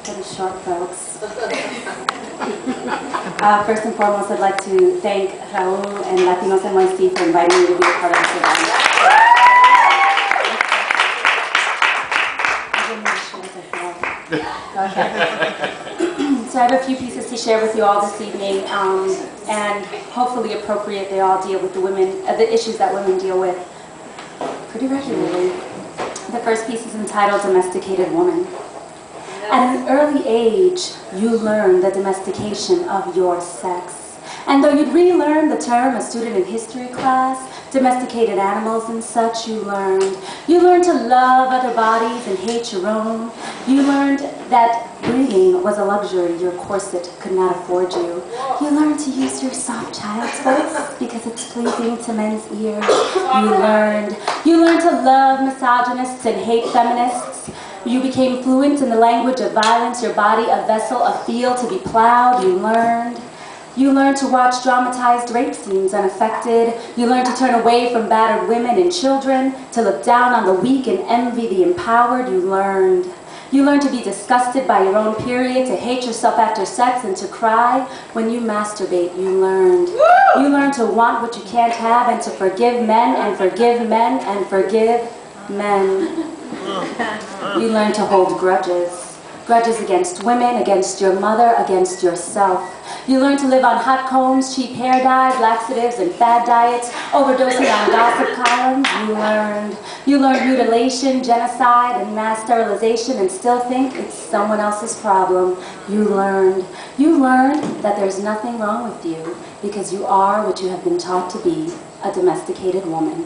for the short folks. First and foremost, I'd like to thank Raul and Latinos NYC for inviting me to be a part of this event. So I have a few pieces to share with you all this evening, and hopefully appropriate. They all deal with the issues that women deal with pretty regularly. The first piece is entitled Domesticated Woman. At an early age, you learn the domestication of your sex. And though you'd relearn the term a student in history class, domesticated animals and such, you learned. You learned to love other bodies and hate your own. You learned that breeding was a luxury your corset could not afford you. You learned to use your soft child's voice because it's pleasing to men's ears. You learned to love misogynists and hate feminists. You became fluent in the language of violence, your body a vessel, a field to be plowed. You learned to watch dramatized rape scenes unaffected. You learned to turn away from battered women and children, to look down on the weak and envy the empowered. You learned to be disgusted by your own period, to hate yourself after sex, and to cry when you masturbate. You learned to want what you can't have, and to forgive men and forgive men and forgive men. You learned to hold grudges. Grudges against women, against your mother, against yourself. You learned to live on hot combs, cheap hair dyes, laxatives, and fad diets, overdosing on gossip columns. You learned mutilation, genocide, and mass sterilization, and still think it's someone else's problem. You learned that there's nothing wrong with you because you are what you have been taught to be, a domesticated woman.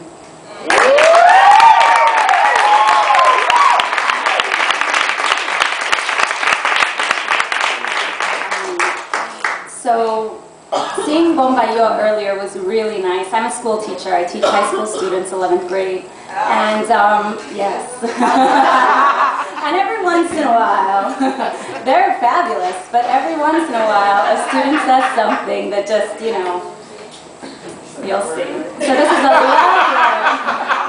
So, seeing Bombayo earlier was really nice. I'm a school teacher. I teach high school students, 11th grade. And, yes. And every once in a while, they're fabulous, but every once in a while, a student says something that just, you'll see. So this is a love letter,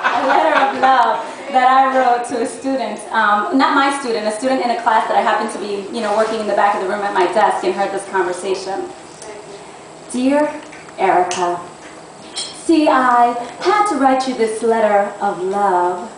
a letter of love that I wrote to a student, not my student, a student in a class that I happened to be, working in the back of the room at my desk and heard this conversation. Dear Erica, see, I had to write you this letter of love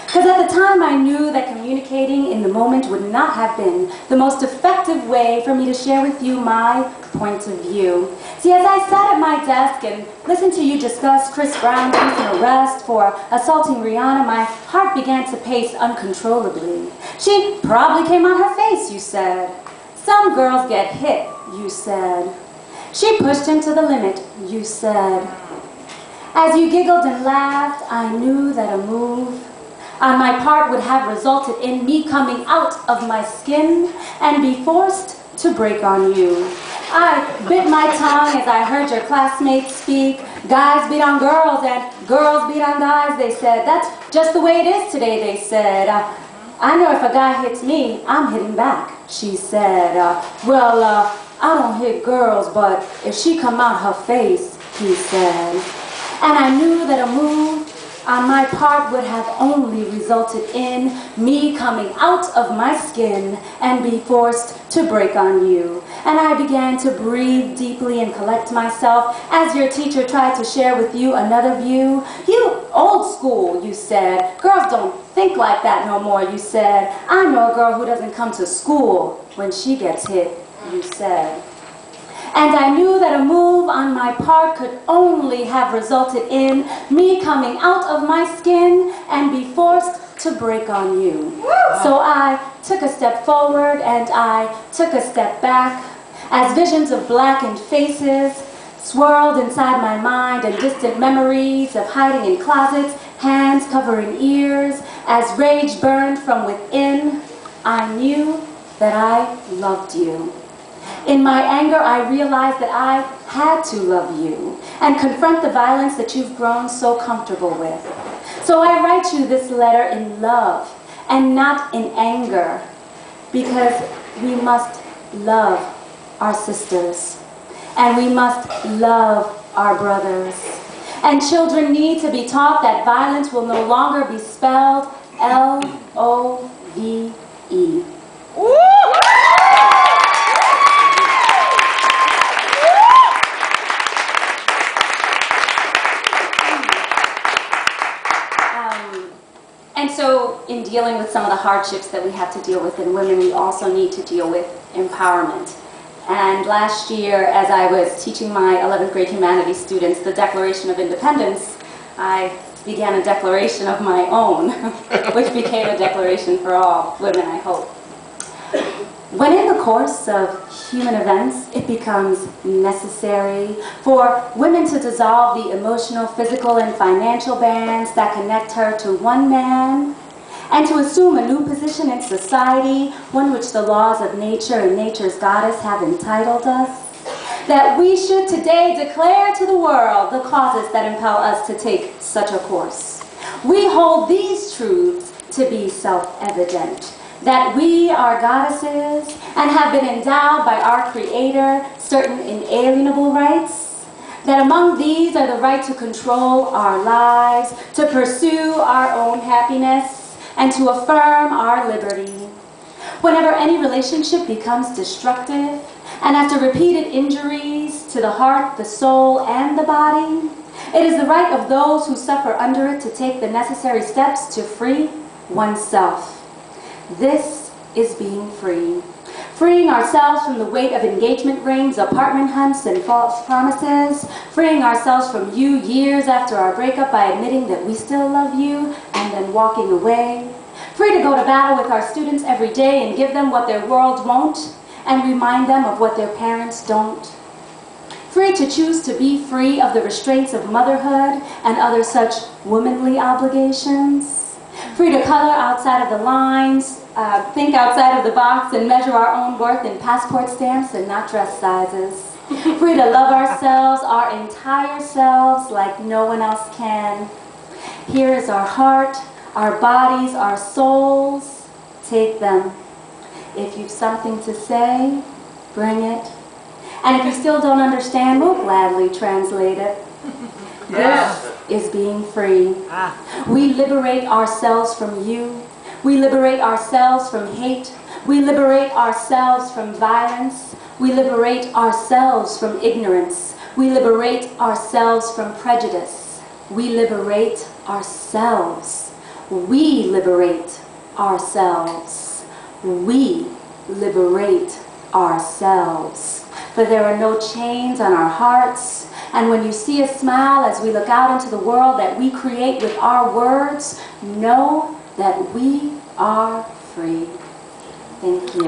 because at the time I knew that communicating in the moment would not have been the most effective way for me to share with you my point of view. See, as I sat at my desk and listened to you discuss Chris Brown's recent arrest for assaulting Rihanna, my heart began to pace uncontrollably. She probably came on her face, you said. Some girls get hit, you said. She pushed him to the limit, you said. As you giggled and laughed, I knew that a move on my part would have resulted in me coming out of my skin and be forced to break on you. I bit my tongue as I heard your classmates speak. Guys beat on girls and girls beat on guys, they said. That's just the way it is today, they said. I know if a guy hits me, I'm hitting back, she said. I don't hit girls, but if she come out her face, he said. And I knew that a move on my part would have only resulted in me coming out of my skin and be forced to break on you. And I began to breathe deeply and collect myself as your teacher tried to share with you another view. You old school, you said. Girls don't think like that no more, you said. I know a girl who doesn't come to school when she gets hit, you said. And I knew that a move on my part could only have resulted in me coming out of my skin and be forced to break on you. So I took a step forward and I took a step back as visions of blackened faces swirled inside my mind and distant memories of hiding in closets, hands covering ears. As rage burned from within, I knew that I loved you. In my anger, I realized that I had to love you and confront the violence that you've grown so comfortable with. So I write you this letter in love and not in anger, because we must love our sisters and we must love our brothers. And children need to be taught that violence will no longer be spelled L-O-V-E. in dealing with some of the hardships that we have to deal with in women, we also need to deal with empowerment. And last year, as I was teaching my 11th grade humanities students the Declaration of Independence, I began a declaration of my own, which became a declaration for all women, I hope. When in the course of human events, it becomes necessary for women to dissolve the emotional, physical, and financial bands that connect her to one man, and to assume a new position in society, one which the laws of nature and nature's goddess have entitled us, that we should today declare to the world the causes that impel us to take such a course. We hold these truths to be self-evident, that we are goddesses and have been endowed by our Creator certain inalienable rights, that among these are the right to control our lives, to pursue our own happiness, and to affirm our liberty. Whenever any relationship becomes destructive, and after repeated injuries to the heart, the soul, and the body, it is the right of those who suffer under it to take the necessary steps to free oneself. This is being free. Freeing ourselves from the weight of engagement rings, apartment hunts, and false promises. Freeing ourselves from you years after our breakup by admitting that we still love you and then walking away. Free to go to battle with our students every day and give them what their world won't and remind them of what their parents don't. Free to choose to be free of the restraints of motherhood and other such womanly obligations. Free to color outside of the lines, think outside of the box, and measure our own worth in passport stamps and not dress sizes. Free to love ourselves, our entire selves, like no one else can. Here is our heart, our bodies, our souls. Take them. If you've something to say, bring it. And if you still don't understand, we'll gladly translate it. This is being free. We liberate ourselves from you. We liberate ourselves from hate. We liberate ourselves from violence. We liberate ourselves from ignorance. We liberate ourselves from prejudice. We liberate ourselves. We liberate ourselves. We liberate ourselves. For there are no chains on our hearts. And when you see us smile as we look out into the world that we create with our words, know that we are free. Thank you.